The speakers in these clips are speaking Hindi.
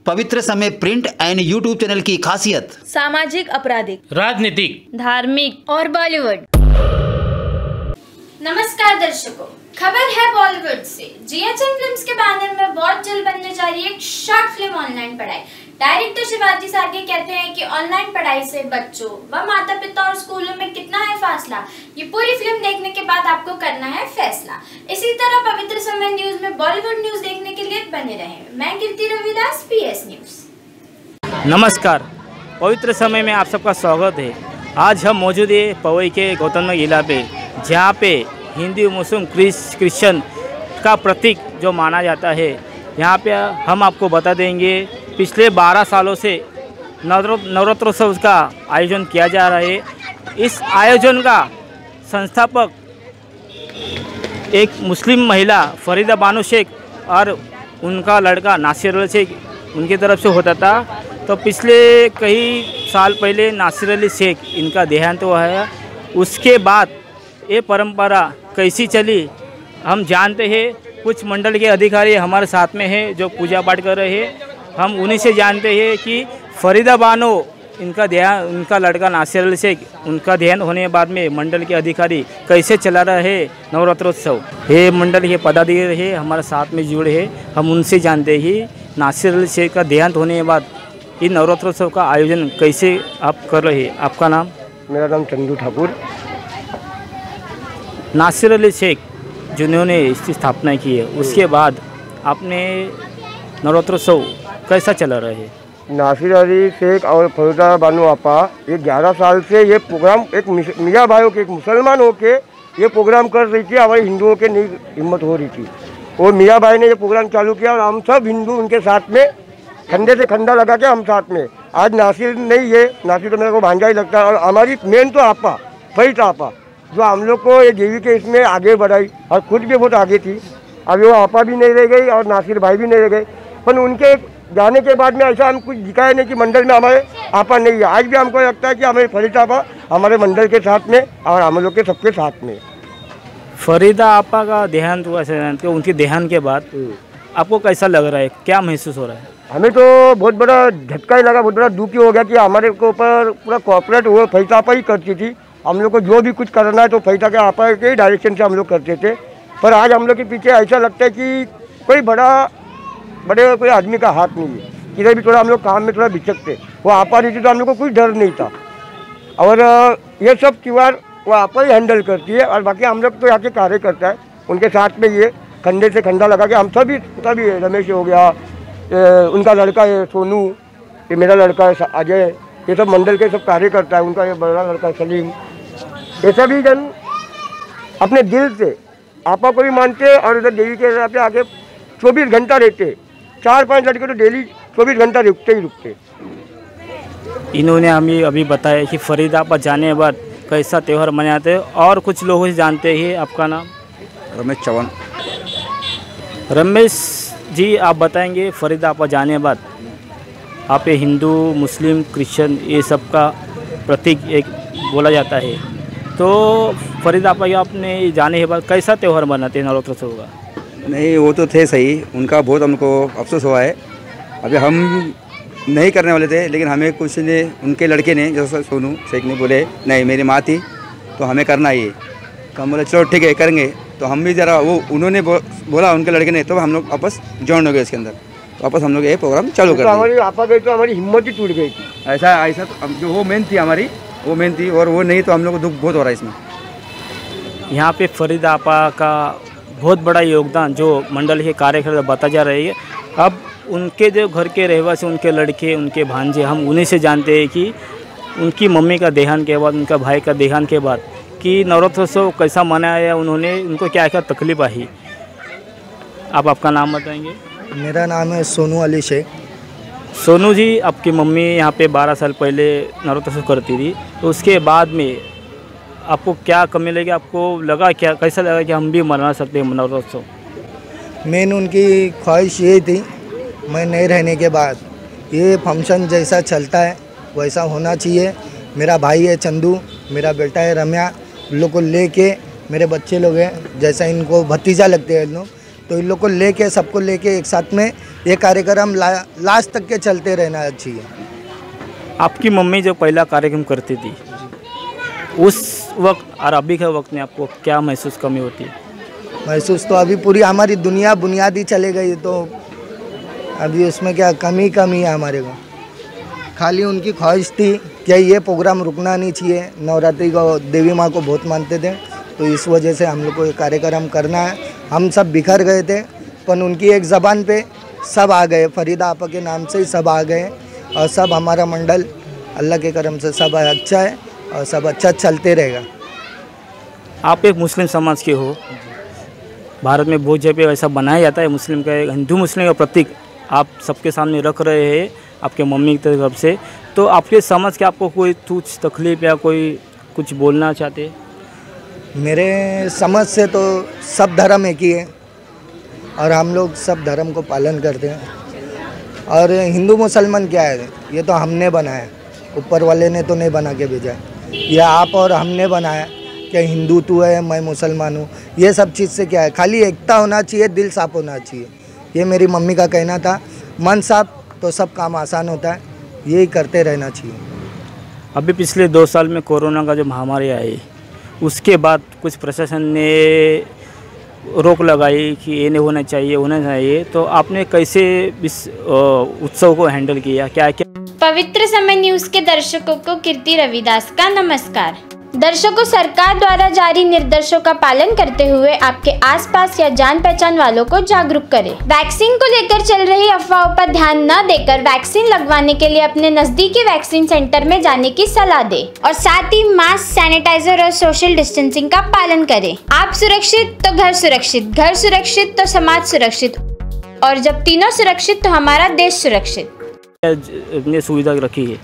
पवित्र समय प्रिंट एंड यूट्यूब चैनल की खासियत सामाजिक, आपराधिक, राजनीतिक, धार्मिक और बॉलीवुड। नमस्कार दर्शकों, खबर है बॉलीवुड से। जीएचएम फिल्म्स के बैनर में बहुत जल्द बनने जा रही एक शॉर्ट फिल्म ऑनलाइन पढ़ाई। डायरेक्टर शिवाजी सागे कहते हैं कि ऑनलाइन पढ़ाई से बच्चों व माता पिता और स्कूलों में कितना है फासला, ये पूरी फिल्म देखने के बाद आपको करना है फैसला। इसी तरह पवित्र समय न्यूज में बॉलीवुड न्यूज देखने के लिए बने रहें। मैं कीर्ति रविदास, PS न्यूज। नमस्कार, पवित्र समय में आप सबका स्वागत है। आज हम मौजूद है पवई के गौतम जिला पे, जहाँ पे हिंदू, मुस्लिम, क्रिश्चियन का प्रतीक जो माना जाता है। यहाँ पे हम आपको बता देंगे पिछले 12 सालों से नवरात्रोत्सव का आयोजन किया जा रहा है। इस आयोजन का संस्थापक एक मुस्लिम महिला फरीदा बानो शेख और उनका लड़का नासिर अली शेख उनकी तरफ से होता था। तो पिछले कई साल पहले नासिर अली शेख इनका देहांत हुआ है। उसके बाद ये परंपरा कैसी चली हम जानते हैं। कुछ मंडल के अधिकारी हमारे साथ में हैं जो पूजा पाठ कर रहे हैं। हम उन्हीं से जानते हैं कि फरीदा बानो उनका लड़का नासिर अली शेख उनका देहांत होने के बाद में मंडल के अधिकारी कैसे चला रहे हैं नवरात्रोत्सव। ये मंडल के पदाधिकारी है हमारे साथ में जुड़े हैं। हम उनसे जानते हैं कि नासिर अली शेख का देहांत होने के बाद इन नवरात्रोत्सव का आयोजन कैसे आप कर रहे हैं। आपका नाम? मेरा नाम चंदू ठाकुर। नासिर अली शेख जिन्होंने इसकी स्थापना की है, उसके बाद आपने नवरात्रोत्सव कैसा चला रहा है? नासिर अली शेख और फरीदा बानो आपा ये 11 साल से ये प्रोग्राम एक मियाँ भाइयों के, एक मुसलमान होके ये प्रोग्राम कर रही थी। हमारे हिंदुओं के नहीं हिम्मत हो रही थी। वो मियाँ भाई ने ये प्रोग्राम चालू किया और हम सब हिंदू उनके साथ में खंडे से खंडा लगा के हम साथ में। आज नासिर नहीं है, नासिर तो मेरे को भांजा ही लगता है। और हमारी मेन तो आपा, फरीदा आपा, जो हम लोग को ये देवी के इसमें आगे बढ़ाई और खुद भी बहुत आगे थी। अभी वो आपा भी नहीं रह गई और नासिर भाई भी नहीं रह गए। पर उनके जाने के बाद में ऐसा हम कुछ दिखाया नहीं कि मंडल में हमारे आपा नहीं है। आज भी हमको लगता है कि हमारे फरीदा आपा हमारे मंडल के साथ में और हम लोग के सबके साथ में। फरीदा आपा का देहांत हुआ, उनके देहांत के बाद आपको कैसा लग रहा है, क्या महसूस हो रहा है? हमें तो बहुत बड़ा झटका ही लगा, बहुत बड़ा दुख ही हो गया कि हमारे को ऊपर पूरा कॉर्पोरेट वो फरीदा आपा ही करती थी। हम लोग को जो भी कुछ करना है तो फरीदा के आपा के डायरेक्शन से हम लोग करते थे। पर आज हम लोग के पीछे ऐसा लगता है कि कोई बड़े कोई आदमी का हाथ नहीं है। किधर भी थोड़ा हम लोग काम में थोड़ा बिचकते, वो आपा रही थी तो हम लोग को कोई डर नहीं था। और ये सब त्योहार वो आपा ही हैंडल करती है और बाकी हम लोग तो यहाँ के कार्य करता है उनके साथ में। ये खंडे से खंडा लगा के हम सभी रमेश हो गया, उनका लड़का है सोनू, ये मेरा लड़का है अजय, ये सब मंडल के सब कार्य करता है। उनका ये बड़ा लड़का सलीम, ये सभी जन अपने दिल से आपा को भी मानते और इधर देवी के यहाँ पे आके 24 घंटा रहते। 4-5 लड़के तो डेली 24 घंटा रुकते ही रुकते। इन्होंने हमें अभी बताया कि फरीदा आपा जाने के बाद कैसा त्यौहार मनाते हैं। और कुछ लोगों से जानते हैं। आपका नाम? रमेश चौहान। रमेश जी, आप बताएंगे फरीदा आपा जाने के बाद आप हिंदू, मुस्लिम, क्रिश्चियन ये सब का प्रतीक एक बोला जाता है। तो फरीदा आपा आपने जाने के बाद कैसा त्यौहार मनाते हैं नवरात्रोत्सव का? नहीं, वो तो थे सही, उनका बहुत हमको अफसोस हुआ है। अभी हम नहीं करने वाले थे, लेकिन हमें कुछ ने उनके लड़के ने, जैसा सोनू शेख ने बोले नहीं मेरी माँ थी तो हमें करना ही है। तो हम बोले चलो ठीक है करेंगे। तो हम भी ज़रा वो उन्होंने बोला उनके लड़के ने, तो हम लोग वापस ज्वाइन हो गए इसके अंदर। वापस हम लोग ये प्रोग्राम चालू कर दिया। हमारी आपा गई तो हमारी हिम्मत ही टूट गई थी। ऐसा तो जो वो मेन थी हमारी, वो मेन थी और वो नहीं तो हम लोग को दुख बहुत हो रहा है इसमें। यहाँ पे फरीदा आपा का बहुत बड़ा योगदान जो मंडल के कार्यकर्ता बता जा रही है। अब उनके जो घर के रहवासी, उनके लड़के, उनके भांजे, हम उन्हीं से जानते हैं कि उनकी मम्मी का देहांत के बाद, उनका भाई का देहांत के बाद कि नवरात्रोत्सव कैसा मनाया, उन्होंने उनको क्या क्या तकलीफ आई। आप आपका नाम बताएंगे? मेरा नाम है सोनू अली शेख। सोनू जी, आपकी मम्मी यहाँ पे 12 साल पहले नवरात्रोत्सव करती थी, तो उसके बाद में आपको क्या कमी लगी? आपको लगा क्या, कैसा लगा कि हम भी मना सकते हैं नवरात्रोत्सव? मेन उनकी ख्वाहिश ये थी, मैं नहीं रहने के बाद ये फंक्शन जैसा चलता है वैसा होना चाहिए। मेरा भाई है चंदू, मेरा बेटा है रम्या, लोग को लेके मेरे बच्चे लोग हैं, जैसा इनको भतीजा लगते हैं लोग, तो इन लोग को लेके सबको लेके एक साथ में ये कार्यक्रम लास्ट तक के चलते रहना चाहिए। आपकी मम्मी जो पहला कार्यक्रम करती थी उस वक्त और अभी के वक्त में आपको क्या महसूस कमी होती है? महसूस तो अभी पूरी हमारी दुनिया बुनियादी चले गई, तो अभी उसमें क्या कमी है हमारे को। खाली उनकी ख्वाहिश थी कि ये प्रोग्राम रुकना नहीं चाहिए। नवरात्रि को देवी माँ को बहुत मानते थे, तो इस वजह से हम लोग को ये कार्यक्रम करना है। हम सब बिखर गए थे, पर उनकी एक ज़बान पे सब आ गए, फरीदा आपा के नाम से ही सब आ गए। और सब हमारा मंडल अल्लाह के करम से सब अच्छा है और सब अच्छा चलते रहेगा। आप एक मुस्लिम समाज के हो, भारत में बहुत जगह ऐसा बनाया जाता है मुस्लिम का, हिंदू मुस्लिम का प्रतीक आप सबके सामने रख रहे हैं आपके मम्मी की तरफ से, तो आपके समझ के आपको कोई कुछ तकलीफ या कोई कुछ बोलना चाहते हैं? मेरे समझ से तो सब धर्म एक ही है और हम लोग सब धर्म को पालन करते हैं। और हिंदू मुसलमान क्या है, ये तो हमने बनाया, ऊपर वाले ने तो नहीं बना के भेजा। ये आप और हमने बनाया कि हिंदू तू है मैं मुसलमान हूँ। ये सब चीज़ से क्या है, खाली एकता होना चाहिए, दिल साफ होना चाहिए। ये मेरी मम्मी का कहना था, मन साफ तो सब काम आसान होता है, यही करते रहना चाहिए। अभी पिछले 2 साल में कोरोना का जो महामारी आई उसके बाद कुछ प्रशासन ने रोक लगाई कि ये नहीं होना चाहिए, तो आपने कैसे इस उत्सव को हैंडल किया? क्या क्या पवित्र समय न्यूज के दर्शकों को कीर्ति रविदास का नमस्कार। दर्शकों, सरकार द्वारा जारी निर्देशों का पालन करते हुए आपके आसपास या जान पहचान वालों को जागरूक करें। वैक्सीन को लेकर चल रही अफवाहों पर ध्यान न देकर वैक्सीन लगवाने के लिए अपने नजदीकी वैक्सीन सेंटर में जाने की सलाह दें और साथ ही मास्क, सैनिटाइजर और सोशल डिस्टेंसिंग का पालन करें। आप सुरक्षित तो घर सुरक्षित, घर सुरक्षित तो समाज सुरक्षित, और जब तीनों सुरक्षित तो हमारा देश सुरक्षित। अपनी सुविधा रखी है?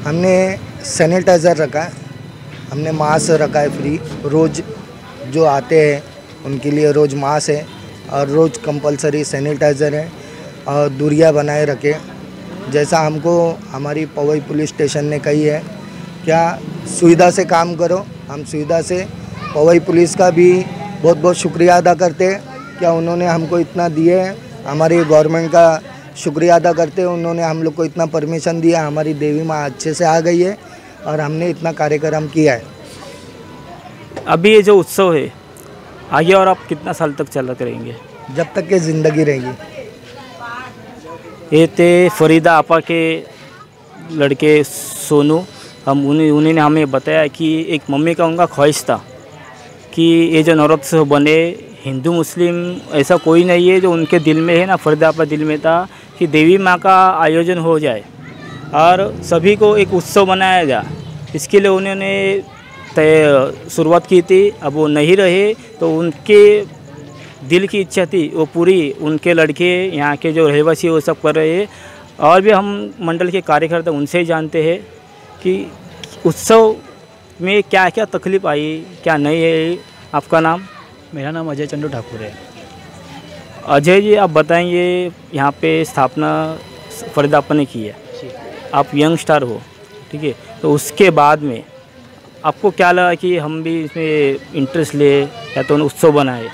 हमने सैनिटाइज़र रखा है, हमने मास्क रखा है फ्री, रोज़ जो आते हैं उनके लिए रोज़ मास्क है और रोज़ कंपलसरी सैनिटाइज़र है और दूरियां बनाए रखें। जैसा हमको हमारी पवई पुलिस स्टेशन ने कही है, क्या सुविधा से काम करो। हम सुविधा से पवई पुलिस का भी बहुत बहुत शुक्रिया अदा करते हैं, क्या उन्होंने हमको इतना दिए हैं। हमारी गवर्नमेंट का शुक्रिया अदा करते हैं, उन्होंने हम लोग को इतना परमिशन दिया। हमारी देवी माँ अच्छे से आ गई है और हमने इतना कार्यक्रम किया है। अभी ये जो उत्सव है आगे और आप कितना साल तक चलते रहेंगे? जब तक के ज़िंदगी रहेगी। ये थे फरीदा आपा के लड़के सोनू। उन्होंने हमें बताया कि एक मम्मी का उनका ख्वाहिश था कि ये जो नवरात्र बने, हिंदू मुस्लिम ऐसा कोई नहीं है जो उनके दिल में है ना, फरीदा आपा दिल में था कि देवी माँ का आयोजन हो जाए और सभी को एक उत्सव मनाया जाए। इसके लिए उन्होंने शुरुआत की थी। अब वो नहीं रहे तो उनके दिल की इच्छा थी वो पूरी, उनके लड़के यहाँ के जो रहवासी वो सब कर रहे हैं। और भी हम मंडल के कार्यकर्ता उनसे ही जानते हैं कि उत्सव में क्या क्या तकलीफ आई, क्या नहीं है। आपका नाम? मेरा नाम अजय चंदू ठाकुर है। अजय जी, आप बताएंगे यहाँ पे स्थापना फरीदा आपा ने की है, आप यंग स्टार हो, ठीक है, तो उसके बाद में आपको क्या लगा कि हम भी इसमें इंटरेस्ट ले या तो उत्सव बनाए?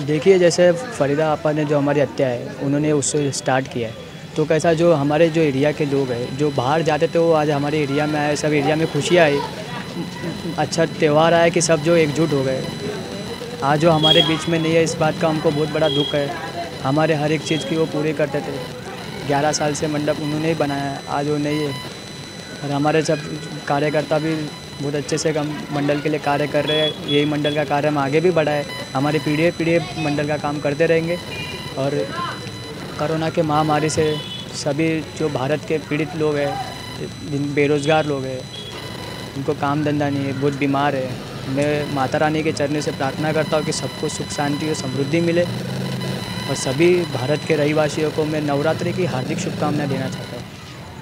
देखिए, जैसे फरीदा आपा ने जो हमारी हत्या है उन्होंने उत्सव स्टार्ट किया है, तो कैसा जो हमारे जो एरिया के लोग हैं जो बाहर जाते थे वो आज हमारे एरिया में आए, सब एरिया में खुशियाँ आई, अच्छा त्यौहार आया कि सब जो एकजुट हो गए। आज जो हमारे बीच में नहीं है, इस बात का हमको बहुत बड़ा दुख है। हमारे हर एक चीज़ की वो पूरी करते थे। 11 साल से मंडप उन्होंने ही बनाया है, आज वो नहीं है। और हमारे सब कार्यकर्ता भी बहुत अच्छे से हम मंडल के लिए कार्य कर रहे हैं। यही मंडल का कार्य हम आगे भी बढ़ाए, हमारी पीढ़ी मंडल का काम करते रहेंगे। और कोरोना के महामारी से सभी जो भारत के पीड़ित लोग हैं, जिन बेरोज़गार लोग हैं, उनको काम धंधा नहीं है, बहुत बीमार है, मैं माता रानी के चरणों से प्रार्थना करता हूँ कि सबको सुख शांति और समृद्धि मिले। और सभी भारत के रहवासियों को मैं नवरात्रि की हार्दिक शुभकामनाएं देना चाहता हूँ।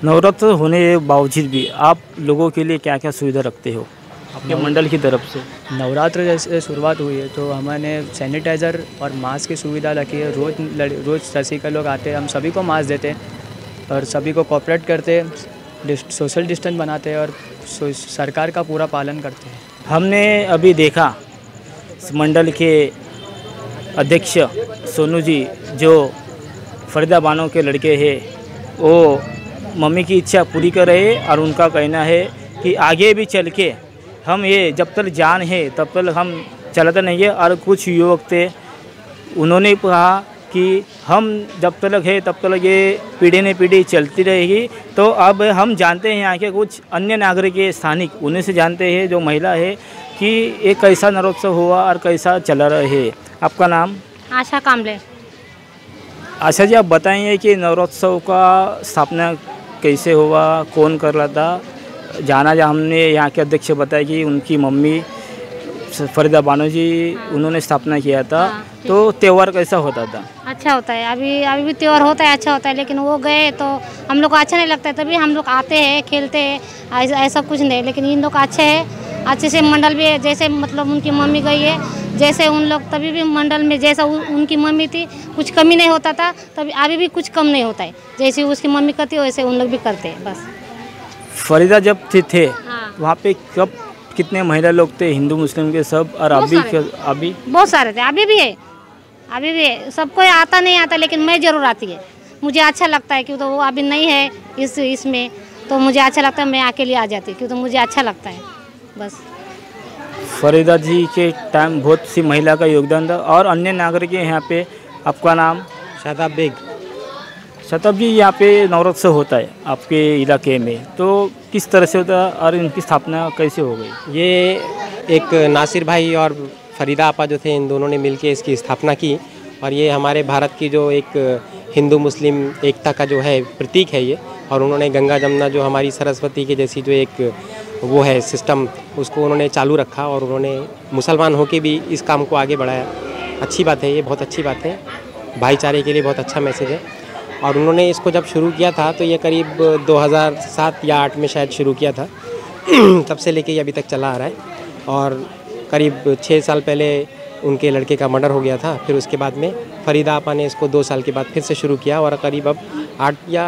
नवरात्र होने के बावजूद भी आप लोगों के लिए क्या क्या सुविधा रखते हो आपके मंडल की तरफ से? नवरात्र जैसे शुरुआत हुई है तो हमने सैनिटाइज़र और मास्क की सुविधा रखी है। रोज़ रसी का लोग आते हैं, हम सभी को मास्क देते हैं और सभी को कोऑपरेट करते हैं, सोशल डिस्टेंस बनाते हैं और सरकार का पूरा पालन करते हैं। हमने अभी देखा मंडल के अध्यक्ष सोनू जी जो फरीदा बानो के लड़के हैं वो मम्मी की इच्छा पूरी कर रहे हैं और उनका कहना है कि आगे भी चल के हम ये जब तक जान है तब तक हम चलाते नहीं है। और कुछ युवक थे उन्होंने कहा कि हम जब तक है तब तक ये पीढ़ी ने पीढ़ी चलती रहेगी। तो अब हम जानते हैं यहाँ के कुछ अन्य नागरिक स्थानिक उन्हीं से जानते हैं जो महिला है कि एक कैसा नरोत्सव हुआ और कैसा चला रहा है। आपका नाम? आशा कामले। आशा जी आप बताइए कि नवरोत्सव का स्थापना कैसे हुआ, कौन कर रहा था? जाना जा हमने यहाँ के अध्यक्ष बताया कि उनकी मम्मी फरीदा बानो जी उन्होंने स्थापना किया था। तो त्यौहार कैसा होता था? अच्छा होता है, अभी भी त्यौहार होता है, अच्छा होता है। लेकिन वो गए तो हम लोग को अच्छा नहीं लगता है, तभी हम लोग आते हैं, खेलते हैं, ऐसा कुछ नहीं। लेकिन इन लोग अच्छे हैं, अच्छे से मंडल भी जैसे मतलब उनकी मम्मी गई है जैसे उन लोग तभी भी मंडल में जैसा उनकी मम्मी थी कुछ कमी नहीं होता था, तभी अभी भी कुछ कम नहीं होता है। जैसे उसकी मम्मी करती है वैसे उन लोग भी करते हैं बस। फरीदा जब थे वहाँ पे कब कितने महिला लोग थे, हिंदू मुस्लिम के सब? और अभी बहुत सारे थे, अभी भी है। सबको आता नहीं आता लेकिन मैं जरूर आती है। मुझे अच्छा लगता है क्योंकि तो वो अभी नहीं है इसमें, तो मुझे अच्छा लगता है, मैं अकेले आ जाती क्योंकि तो मुझे अच्छा लगता है बस। फरीदा जी के टाइम बहुत सी महिला का योगदान था और अन्य नागरिक हैं यहाँ पे। आपका नाम? शादाब बेग। शताब जी यहाँ पे नवरोत्सव होता है आपके इलाके में, तो किस तरह से होता है और इनकी स्थापना कैसे हो गई? ये एक नासिर भाई और फरीदा आपा जो थे इन दोनों ने मिलकर इसकी स्थापना की और ये हमारे भारत की जो एक हिंदू मुस्लिम एकता का जो है प्रतीक है ये। और उन्होंने गंगा जमुना जो हमारी सरस्वती के जैसी जो एक वो है सिस्टम उसको उन्होंने चालू रखा और उन्होंने मुसलमान होकर भी इस काम को आगे बढ़ाया। अच्छी बात है, ये बहुत अच्छी बात है, भाईचारे के लिए बहुत अच्छा मैसेज है। और उन्होंने इसको जब शुरू किया था तो ये करीब 2007 या 8 में शायद शुरू किया था तब से लेके ये अभी तक चला आ रहा है। और करीब 6 साल पहले उनके लड़के का मर्डर हो गया था, फिर उसके बाद में फरीदा आपा ने इसको 2 साल के बाद फिर से शुरू किया और करीब अब 8 या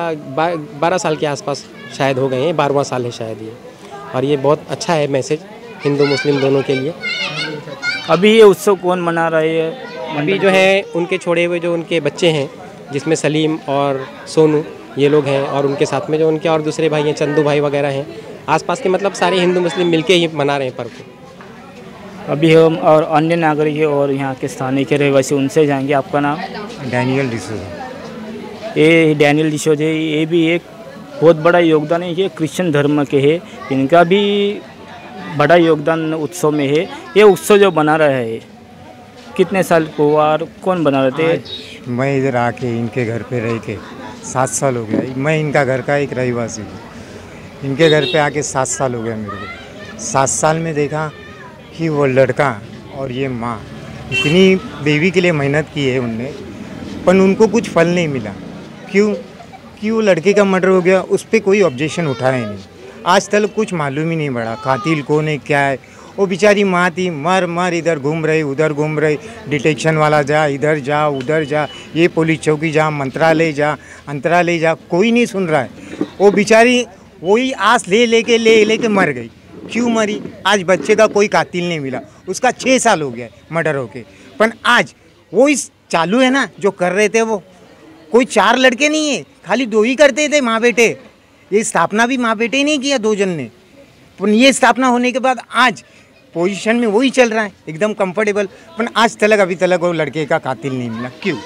12 साल के आसपास शायद हो गए हैं, 12वां साल है शायद ये। और ये बहुत अच्छा है मैसेज हिंदू मुस्लिम दोनों के लिए। अभी ये उत्सव कौन मना रहे हैं? अभी जो है उनके छोड़े हुए जो उनके बच्चे हैं जिसमें सलीम और सोनू ये लोग हैं और उनके साथ में जो उनके और दूसरे भाई हैं चंदू भाई वगैरह हैं, आसपास के मतलब सारे हिंदू मुस्लिम मिलके ही मना रहे हैं पर्व को। अभी हम और अन्य नागरिक है और यहाँ के स्थानीय के रहवासी उनसे जाएंगे। आपका नाम? डैनियल डिसोजा। ये डैनियल डिसोजा ये भी एक बहुत बड़ा योगदान है, ये क्रिश्चियन धर्म के है, इनका भी बड़ा योगदान उत्सव में है। ये उत्सव जो बना रहा है कितने साल को और कौन बना रहे थे? मैं इधर आके इनके घर पे रह के 7 साल हो गया। मैं इनका घर का एक रहवासी हूँ। इनके घर पे आके 7 साल हो गया मेरे को। 7 साल में देखा कि वो लड़का और ये माँ इतनी बेबी के लिए मेहनत की है उनने, पर उनको कुछ फल नहीं मिला। क्यों? कि वो लड़के का मर्डर हो गया, उस पर कोई ऑब्जेक्शन उठाया नहीं। आज तक कुछ मालूम ही नहीं पड़ा कातिल कौन है क्या है। वो बेचारी माँ थी, मर इधर घूम रही उधर घूम रही, डिटेक्शन वाला जा इधर जा उधर जा, ये पुलिस चौकी जा, मंत्रालय जा अंतरालय जा, कोई नहीं सुन रहा है। वो बेचारी वही आस ले मर गई। क्यों मरी? आज बच्चे का कोई कातिल नहीं मिला, उसका 6 साल हो गया मर्डर होके। पर आज वो इस चालू है ना जो कर रहे थे, वो कोई 4 लड़के नहीं है, खाली 2 ही करते थे माँ बेटे। ये स्थापना भी माँ बेटे ही नहीं किया 2 जन ने, पर ये स्थापना होने के बाद आज पोजीशन में वही चल रहा है एकदम कंफर्टेबल। पर आज तक अभी तक वो लड़के का कातिल नहीं मिला। क्यों?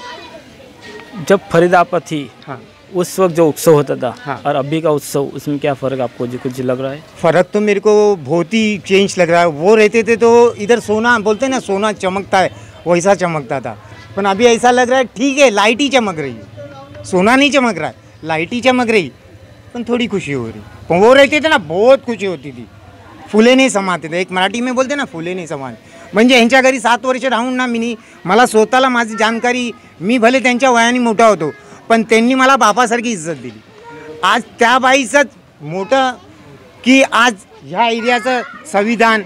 जब फरीदा आपा थी हाँ उस वक्त जो उत्सव होता था हाँ। और अभी का उत्सव, उसमें क्या फ़र्क आपको जो कुछ लग रहा है? फ़र्क तो मेरे को बहुत ही चेंज लग रहा है। वो रहते थे तो इधर सोना बोलते ना, सोना चमकता है वैसा चमकता था, पर अभी ऐसा लग रहा है ठीक है लाइट ही चमक रही है, सोना नहीं चमक रहा है, लाइट ही चमक रही, पर थोड़ी खुशी हो रही। वो रहते थे ना बहुत खुशी होती थी, फुले नाही समाते थे, एक मराठी में बोलते ना फुले नाही समाते। म्हणजे यांच्या घरी 7 वर्ष राहून ना मला स्वतःला माझी जाणकारी, मी भले त्यांच्या वयाने मोठा होतो पण त्यांनी मला बापासारखी इज्जत दिली। आज त्या बाईचंच मोठं की आज ह्या एरियाचं संविधान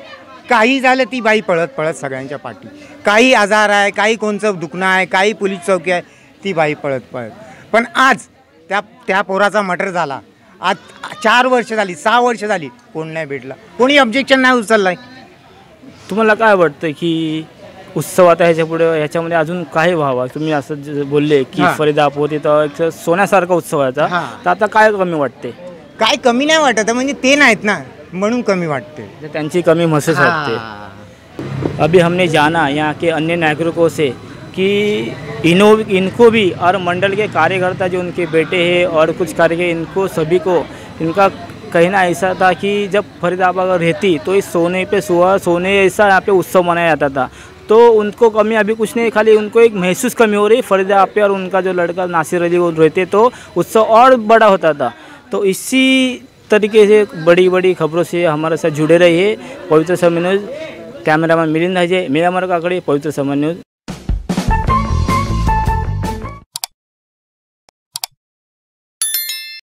काही झालं ती बाई पळत पळत सगळ्यांच्या पाठी, काही आजार आहे, काही कोणचं दुखणं आहे, काही पोलीस चौकी आहे, ती बाई पळत पळत। पण आज त्या पोराचा मर्डर झाला, आज 4 वर्ष झाली 6 वर्ष झाली, कोण नाही भेटला, कोणी ऑब्जेक्शन नाही उचललाय। तुम्हाला काय वाटतं की उत्सव आता ह्याच्यामध्ये अजून काय व्हावं. तुम्ही असं बोलले की फरीदा आप होती तर एक सोन्यासारखा उत्सव व्हायचा, तर आता काय कमी वाटते? काय कमी नाही वाटत म्हणजे ते नाहीत ना म्हणून कमी वाटते, त्यांची कमी महसूस होते. अभी हमने जाना यहाँ के अन्य नागरिकों से कि इनको भी और मंडल के कार्यकर्ता जो उनके बेटे हैं और कुछ कार्य इनको सभी को इनका कहना ऐसा था कि जब फरीदा आपा रहती तो इस सोने पे सोने ऐसा यहाँ पे उत्सव मनाया जाता था. तो उनको कमी अभी कुछ नहीं, खाली उनको एक महसूस कमी हो रही. फरीदा आपा और उनका जो लड़का नासिर अली वो रहते तो उत्सव और बड़ा होता था. तो इसी तरीके से बड़ी बड़ी खबरों से हमारे साथ जुड़े रहिए. पवित्र समय न्यूज़, कैमरामैन मिलिंद हजे, मेरा मर काकड़े, पवित्र समय न्यूज़.